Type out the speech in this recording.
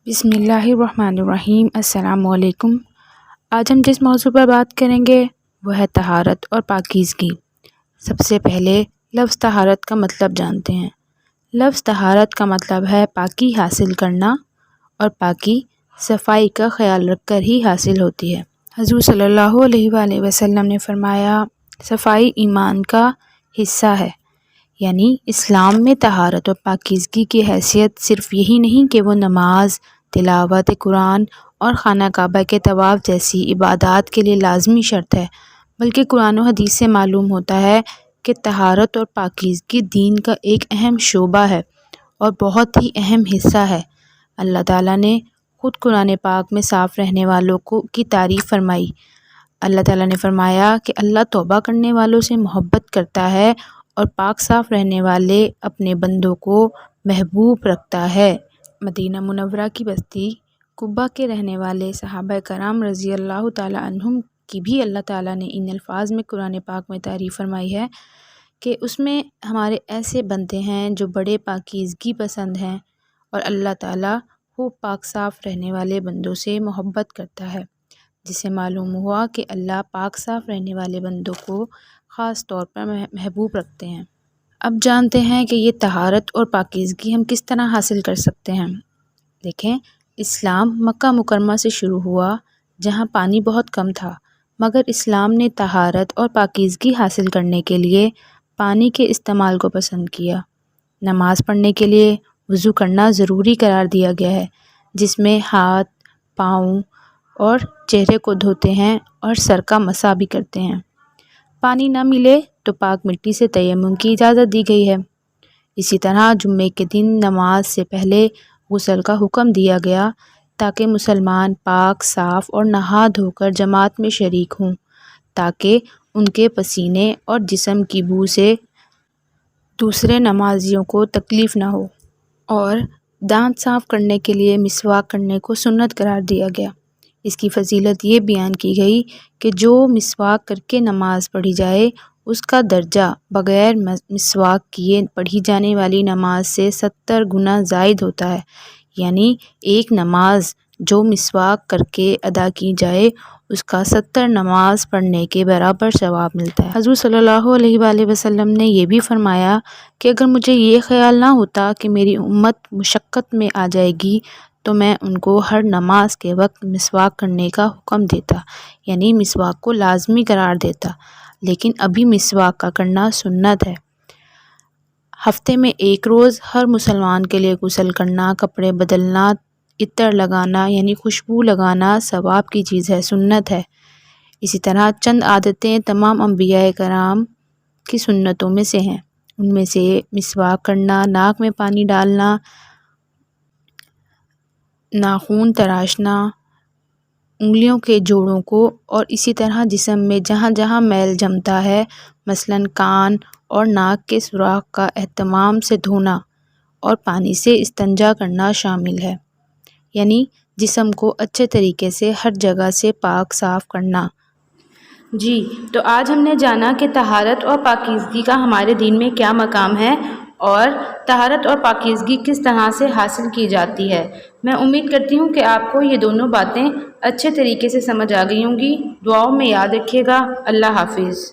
بسم اللہ الرحمن الرحیم۔ السلام علیکم۔ آج ہم جس موضوع پر بات کریں گے وہ ہے طہارت اور پاکیزگی۔ سب سے پہلے لفظ طہارت کا مطلب جانتے ہیں۔ لفظ طہارت کا مطلب ہے پاکی حاصل کرنا، اور پاکی صفائی کا خیال رکھ کر ہی حاصل ہوتی ہے۔ حضور صلی اللہ علیہ وآلہ وسلم نے فرمایا، صفائی ایمان کا حصہ ہے۔ یعنی اسلام میں طہارت اور پاکیزگی کی حیثیت صرف یہی نہیں کہ وہ نماز، تلاوت قرآن اور خانہ کعبہ کے طواف جیسی عبادات کے لیے لازمی شرط ہے، بلکہ قرآن و حدیث سے معلوم ہوتا ہے کہ طہارت اور پاکیزگی دین کا ایک اہم شعبہ ہے اور بہت ہی اہم حصہ ہے۔ اللہ تعالیٰ نے خود قرآن پاک میں صاف رہنے والوں کی تعریف فرمائی۔ اللہ تعالیٰ نے فرمایا کہ اللہ توبہ کرنے والوں سے محبت کرتا ہے اور پاک صاف رہنے والے اپنے بندوں کو محبوب رکھتا ہے۔ مدینہ منورہ کی بستی قباء کے رہنے والے صحابہ کرام رضی اللہ تعالیٰ عنہم کی بھی اللہ تعالیٰ نے ان الفاظ میں قرآن پاک میں تعریف فرمائی ہے کہ اس میں ہمارے ایسے بندے ہیں جو بڑے پاکیزگی پسند ہیں، اور اللہ تعالیٰ وہ پاک صاف رہنے والے بندوں سے محبت کرتا ہے، جس سے معلوم ہوا کہ اللہ پاک صاف رہنے والے بندوں کو خاص طور پر محبوب رکھتے ہیں۔ اب جانتے ہیں کہ یہ طہارت اور پاکیزگی ہم کس طرح حاصل کر سکتے ہیں۔ دیکھیں، اسلام مکہ مکرمہ سے شروع ہوا، جہاں پانی بہت کم تھا، مگر اسلام نے طہارت اور پاکیزگی حاصل کرنے کے لیے پانی کے استعمال کو پسند کیا۔ نماز پڑھنے کے لیے وضو کرنا ضروری قرار دیا گیا ہے، جس میں ہاتھ، پاؤں اور چہرے کو دھوتے ہیں اور سر کا مسح بھی کرتے ہیں۔ پانی نہ ملے تو پاک مٹی سے تیمم کی اجازت دی گئی ہے۔ اسی طرح جمعے کے دن نماز سے پہلے غسل کا حکم دیا گیا تاکہ مسلمان پاک صاف اور نہا دھو کر جماعت میں شریک ہوں، تاکہ ان کے پسینے اور جسم کی بو سے دوسرے نمازیوں کو تکلیف نہ ہو۔ اور دانت صاف کرنے کے لیے مسواک کرنے کو سنت قرار دیا گیا۔ اس کی فضیلت یہ بیان کی گئی کہ جو مسواک کر کے نماز پڑھی جائے، اس کا درجہ بغیر مسواک کیے پڑھی جانے والی نماز سے 70 گنا زائد ہوتا ہے۔ یعنی ایک نماز جو مسواک کر کے ادا کی جائے، اس کا 70 نماز پڑھنے کے برابر ثواب ملتا ہے۔ حضور صلی اللہ علیہ وآلہ وسلم نے یہ بھی فرمایا کہ اگر مجھے یہ خیال نہ ہوتا کہ میری امت مشقت میں آ جائے گی تو میں ان کو ہر نماز کے وقت مسواک کرنے کا حکم دیتا، یعنی مسواک کو لازمی قرار دیتا، لیکن ابھی مسواک کا کرنا سنت ہے۔ ہفتے میں ایک روز ہر مسلمان کے لیے غسل کرنا، کپڑے بدلنا، عطر لگانا یعنی خوشبو لگانا ثواب کی چیز ہے، سنت ہے۔ اسی طرح چند عادتیں تمام انبیاء کرام کی سنتوں میں سے ہیں۔ ان میں سے مسواک کرنا، ناک میں پانی ڈالنا، ناخن تراشنا، انگلیوں کے جوڑوں کو اور اسی طرح جسم میں جہاں جہاں میل جمتا ہے، مثلاً کان اور ناک کے سوراخ کا اہتمام سے دھونا اور پانی سے استنجا کرنا شامل ہے، یعنی جسم کو اچھے طریقے سے ہر جگہ سے پاک صاف کرنا۔ جی، تو آج ہم نے جانا کہ طہارت اور پاکیزگی کا ہمارے دین میں کیا مقام ہے اور طہارت اور پاکیزگی کس طرح سے حاصل کی جاتی ہے۔ میں امید کرتی ہوں کہ آپ کو یہ دونوں باتیں اچھے طریقے سے سمجھ آ گئی ہوں گی۔ دعاؤں میں یاد رکھیے گا۔ اللہ حافظ۔